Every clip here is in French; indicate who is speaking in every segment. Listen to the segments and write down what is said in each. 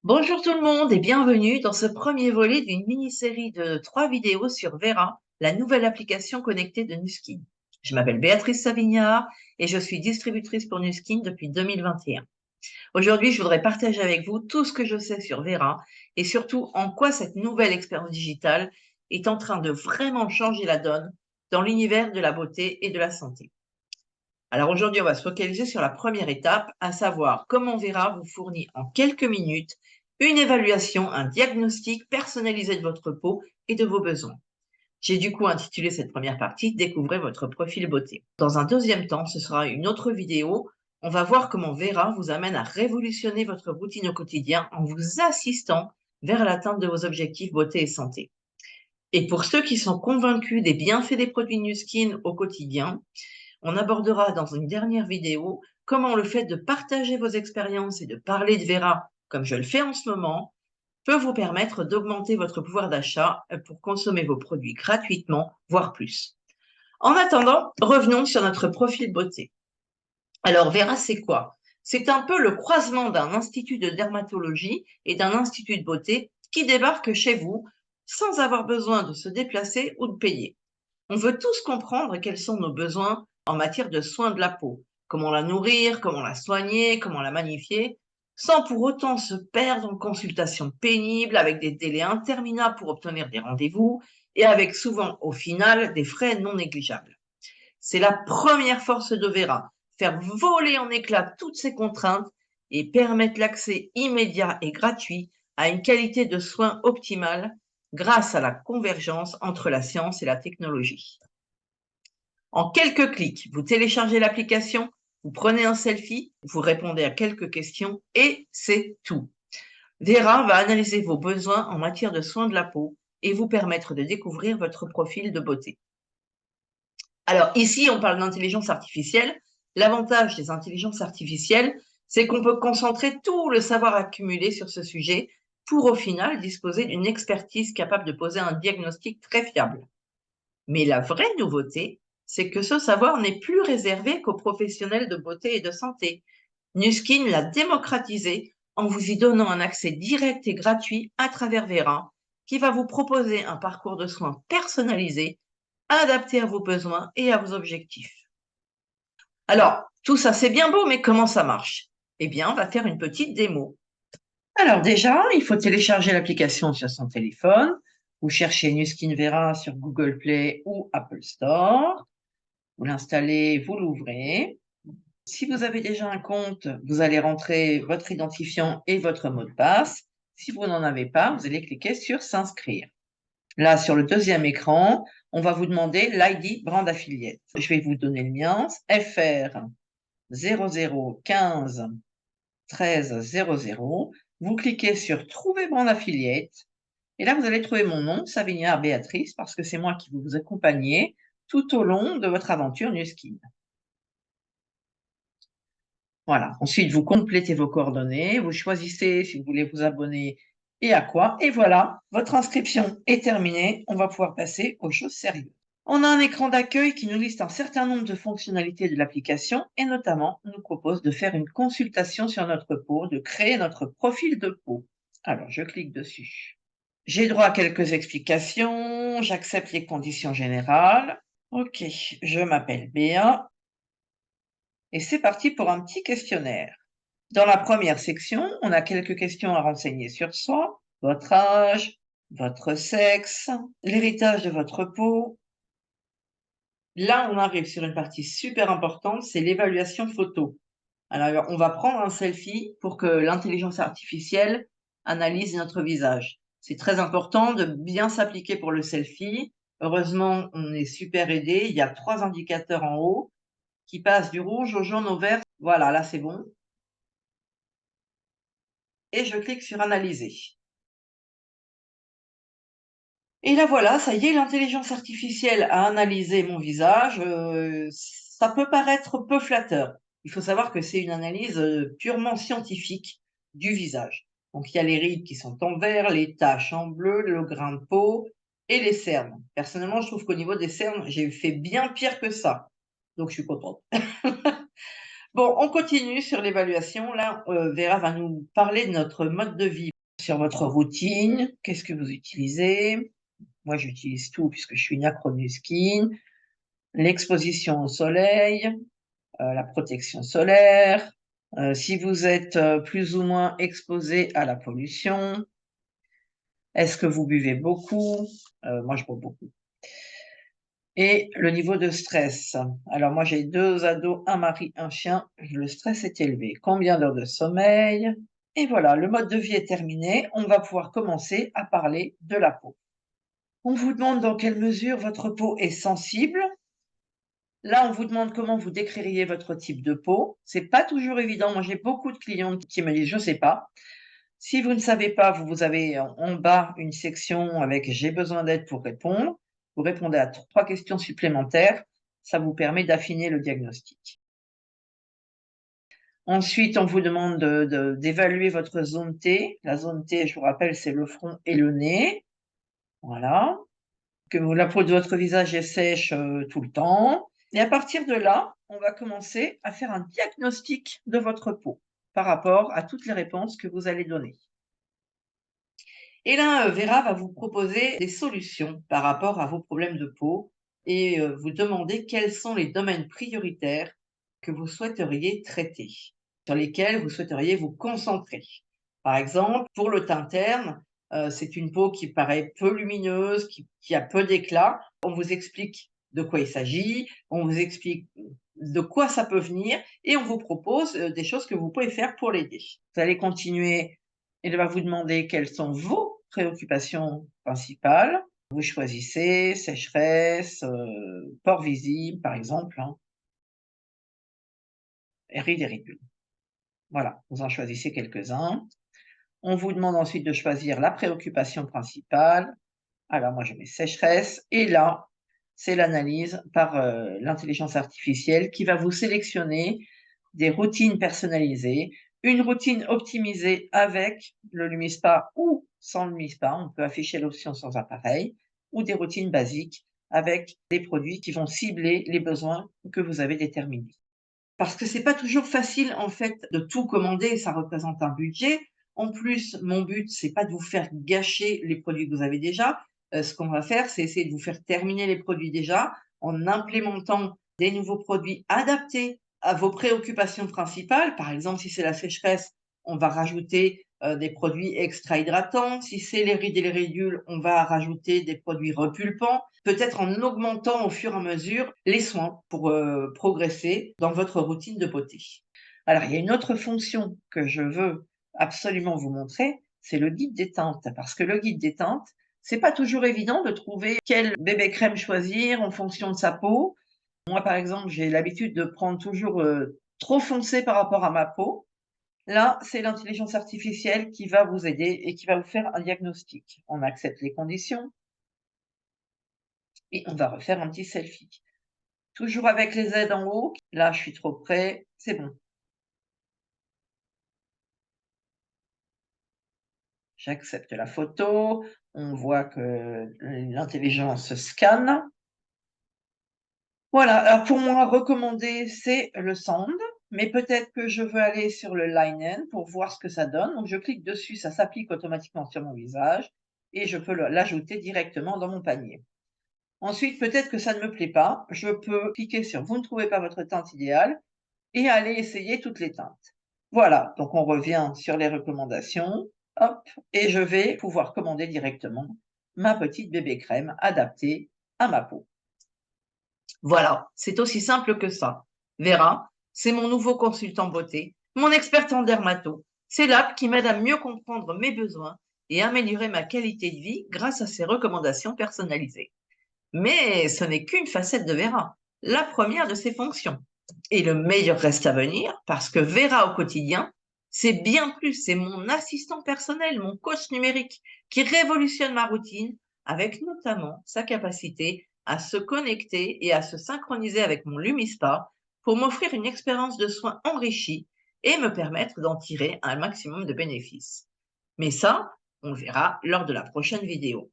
Speaker 1: Bonjour tout le monde et bienvenue dans ce premier volet d'une mini-série de 3 vidéos sur Vera, la nouvelle application connectée de Nuskin. Je m'appelle Béatrice Savignard et je suis distributrice pour Nuskin depuis 2021. Aujourd'hui, je voudrais partager avec vous tout ce que je sais sur Vera et surtout en quoi cette nouvelle expérience digitale est en train de vraiment changer la donne dans l'univers de la beauté et de la santé. Alors aujourd'hui, on va se focaliser sur la première étape, à savoir comment Vera vous fournit en quelques minutes une évaluation, un diagnostic personnalisé de votre peau et de vos besoins. J'ai du coup intitulé cette première partie « Découvrez votre profil beauté ». Dans un deuxième temps, ce sera une autre vidéo. On va voir comment Vera vous amène à révolutionner votre routine au quotidien en vous assistant vers l'atteinte de vos objectifs beauté et santé. Et pour ceux qui sont convaincus des bienfaits des produits Nuskin au quotidien, on abordera dans une dernière vidéo comment le fait de partager vos expériences et de parler de Vera, comme je le fais en ce moment, peut vous permettre d'augmenter votre pouvoir d'achat pour consommer vos produits gratuitement, voire plus. En attendant, revenons sur notre profil beauté. Alors, Vera, c'est quoi? C'est un peu le croisement d'un institut de dermatologie et d'un institut de beauté qui débarque chez vous sans avoir besoin de se déplacer ou de payer. On veut tous comprendre quels sont nos besoins en matière de soins de la peau, comment la nourrir, comment la soigner, comment la magnifier, sans pour autant se perdre en consultations pénibles avec des délais interminables pour obtenir des rendez-vous et avec souvent au final des frais non négligeables. C'est la première force de Vera, faire voler en éclats toutes ces contraintes et permettre l'accès immédiat et gratuit à une qualité de soins optimale grâce à la convergence entre la science et la technologie. En quelques clics, vous téléchargez l'application, vous prenez un selfie, vous répondez à quelques questions et c'est tout. Vera va analyser vos besoins en matière de soins de la peau et vous permettre de découvrir votre profil de beauté. Alors ici, on parle d'intelligence artificielle. L'avantage des intelligences artificielles, c'est qu'on peut concentrer tout le savoir accumulé sur ce sujet pour au final disposer d'une expertise capable de poser un diagnostic très fiable. Mais la vraie nouveauté, c'est que ce savoir n'est plus réservé qu'aux professionnels de beauté et de santé. Nuskin l'a démocratisé en vous y donnant un accès direct et gratuit à travers Vera, qui va vous proposer un parcours de soins personnalisé, adapté à vos besoins et à vos objectifs. Alors, tout ça c'est bien beau, mais comment ça marche? Eh bien, on va faire une petite démo. Alors déjà, il faut télécharger l'application sur son téléphone. Vous cherchez Nuskin Vera sur Google Play ou Apple Store. Vous l'installez, vous l'ouvrez. Si vous avez déjà un compte, vous allez rentrer votre identifiant et votre mot de passe. Si vous n'en avez pas, vous allez cliquer sur s'inscrire. Là, sur le deuxième écran, on va vous demander l'ID Brand Affiliate. Je vais vous donner le mien, FR 0015 13 00. Vous cliquez sur Trouver Brand Affiliate. Et là, vous allez trouver mon nom, Savignard Béatrice, parce que c'est moi qui vais vous accompagner tout au long de votre aventure Nuskin. Voilà. Ensuite, vous complétez vos coordonnées, vous choisissez si vous voulez vous abonner et à quoi. Et voilà, votre inscription est terminée. On va pouvoir passer aux choses sérieuses. On a un écran d'accueil qui nous liste un certain nombre de fonctionnalités de l'application et notamment nous propose de faire une consultation sur notre peau, de créer notre profil de peau. Alors, je clique dessus. J'ai droit à quelques explications, j'accepte les conditions générales. Ok, je m'appelle Béa et c'est parti pour un petit questionnaire. Dans la première section, on a quelques questions à renseigner sur soi, votre âge, votre sexe, l'héritage de votre peau. Là, on arrive sur une partie super importante, c'est l'évaluation photo. Alors, on va prendre un selfie pour que l'intelligence artificielle analyse notre visage. C'est très important de bien s'appliquer pour le selfie. Heureusement, on est super aidé. Il y a 3 indicateurs en haut qui passent du rouge au jaune au vert. Voilà, là, c'est bon. Et je clique sur analyser. Et là voilà, ça y est, l'intelligence artificielle a analysé mon visage. Ça peut paraître peu flatteur. Il faut savoir que c'est une analyse purement scientifique du visage. Donc il y a les rides qui sont en vert, les taches en bleu, le grain de peau et les cernes. Personnellement, je trouve qu'au niveau des cernes, j'ai fait bien pire que ça. Donc je suis contente. Bon, on continue sur l'évaluation. Là, Vera va nous parler de notre mode de vie. Sur votre routine, qu'est-ce que vous utilisez? Moi, j'utilise tout puisque je suis une accro Nuskin. L'exposition au soleil, la protection solaire, si vous êtes plus ou moins exposé à la pollution. Est-ce que vous buvez beaucoup? Moi, je bois beaucoup. Et le niveau de stress. Alors moi, j'ai 2 ados, un mari, un chien. Le stress est élevé. Combien d'heures de sommeil? Et voilà, le mode de vie est terminé. On va pouvoir commencer à parler de la peau. On vous demande dans quelle mesure votre peau est sensible. Là, on vous demande comment vous décririez votre type de peau. C'est pas toujours évident. Moi, j'ai beaucoup de clientes qui me disent: «Je sais pas». Si vous ne savez pas, vous avez en bas une section avec «J'ai besoin d'aide pour répondre». Vous répondez à 3 questions supplémentaires. Ça vous permet d'affiner le diagnostic. Ensuite, on vous demande d'évaluer votre zone T. La zone T, je vous rappelle, c'est le front et le nez. Voilà. Que la peau de votre visage est sèche, tout le temps. Et à partir de là, on va commencer à faire un diagnostic de votre peau par rapport à toutes les réponses que vous allez donner. Et là, Vera va vous proposer des solutions par rapport à vos problèmes de peau et vous demander quels sont les domaines prioritaires que vous souhaiteriez traiter, sur lesquels vous souhaiteriez vous concentrer. Par exemple, pour le teint terne, c'est une peau qui paraît peu lumineuse, qui a peu d'éclat. On vous explique de quoi il s'agit, on vous explique de quoi ça peut venir et on vous propose, des choses que vous pouvez faire pour l'aider. Vous allez continuer, elle va vous demander quelles sont vos préoccupations principales. Vous choisissez sécheresse, pores visibles par exemple, hein, et rides et ridules. Voilà, vous en choisissez quelques-uns. On vous demande ensuite de choisir la préoccupation principale. Alors moi je mets sécheresse et là, c'est l'analyse par, l'intelligence artificielle qui va vous sélectionner des routines personnalisées, une routine optimisée avec le Lumispa ou sans le Lumispa, on peut afficher l'option sans appareil, ou des routines basiques avec des produits qui vont cibler les besoins que vous avez déterminés. Parce que c'est pas toujours facile en fait de tout commander, ça représente un budget. En plus, mon but, c'est pas de vous faire gâcher les produits que vous avez déjà. Ce qu'on va faire, c'est essayer de vous faire terminer les produits déjà en implémentant des nouveaux produits adaptés à vos préoccupations principales. Par exemple, si c'est la sécheresse, on va rajouter des produits extra hydratants. Si c'est les rides et les ridules, on va rajouter des produits repulpants. Peut-être en augmentant au fur et à mesure les soins pour progresser dans votre routine de beauté. Alors, il y a une autre fonction que je veux absolument vous montrer, c'est le guide des teintes. Parce que le guide des teintes, c'est pas toujours évident de trouver quel bébé crème choisir en fonction de sa peau. Moi, par exemple, j'ai l'habitude de prendre toujours trop foncé par rapport à ma peau. Là, c'est l'intelligence artificielle qui va vous aider et qui va vous faire un diagnostic. On accepte les conditions et on va refaire un petit selfie. Toujours avec les aides en haut. Là, je suis trop près, c'est bon. J'accepte la photo. On voit que l'intelligence scanne. Voilà, alors pour moi, recommandé, c'est le Sand, mais peut-être que je veux aller sur le Linen pour voir ce que ça donne. Donc je clique dessus, ça s'applique automatiquement sur mon visage et je peux l'ajouter directement dans mon panier. Ensuite, peut-être que ça ne me plaît pas, je peux cliquer sur «Vous ne trouvez pas votre teinte idéale» et aller essayer toutes les teintes. Voilà, donc on revient sur les recommandations, hop, et je vais pouvoir commander directement ma petite bébé crème adaptée à ma peau. Voilà, c'est aussi simple que ça. Vera, c'est mon nouveau consultant beauté, mon experte en dermato. C'est l'app qui m'aide à mieux comprendre mes besoins et améliorer ma qualité de vie grâce à ses recommandations personnalisées. Mais ce n'est qu'une facette de Vera, la première de ses fonctions. Et le meilleur reste à venir parce que Vera au quotidien, c'est bien plus, c'est mon assistant personnel, mon coach numérique qui révolutionne ma routine avec notamment sa capacité à se connecter et à se synchroniser avec mon Lumispa pour m'offrir une expérience de soins enrichie et me permettre d'en tirer un maximum de bénéfices. Mais ça, on verra lors de la prochaine vidéo.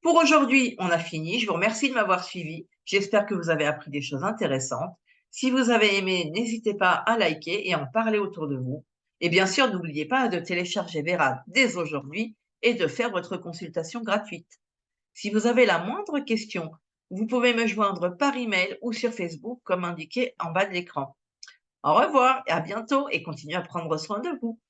Speaker 1: Pour aujourd'hui, on a fini. Je vous remercie de m'avoir suivi. J'espère que vous avez appris des choses intéressantes. Si vous avez aimé, n'hésitez pas à liker et en parler autour de vous. Et bien sûr, n'oubliez pas de télécharger Vera dès aujourd'hui et de faire votre consultation gratuite. Si vous avez la moindre question, vous pouvez me joindre par email ou sur Facebook comme indiqué en bas de l'écran. Au revoir et à bientôt et continuez à prendre soin de vous.